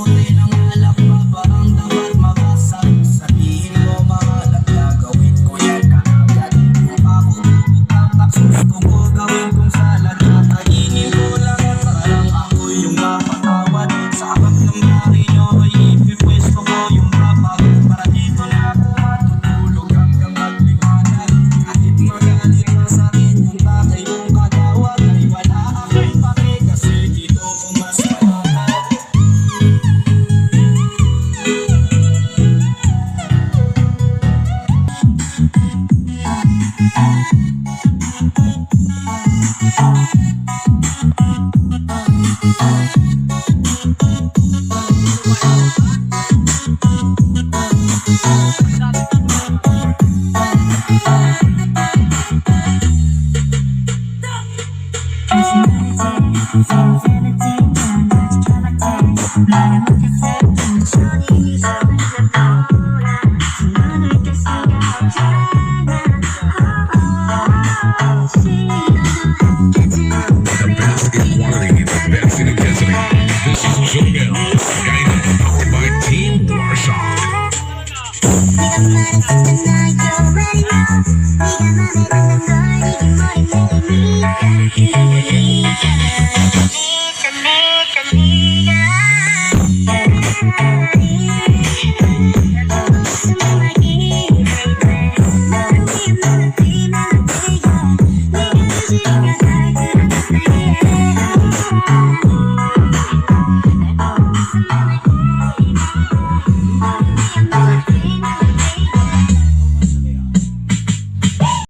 kamote ng alak pa ba ang dapat mabasag? Sabihin mo mahal at gagawin ko yan kaagad. Kung ako bubutang gusto ko gawin kong salad. Kakainin ko lang at parang ako yung mapatawad. Sa harap ng bahay nyo ay ipipwesto ko yung kapag. Para dito na ako matutulog hanggang magliwanag. Kahit magalit pa sa akin yung tatay mong katawag, ay wala akong pake kasi dito ko mas malapad. This is Jungle, guided by Team Warsaw. Thank you.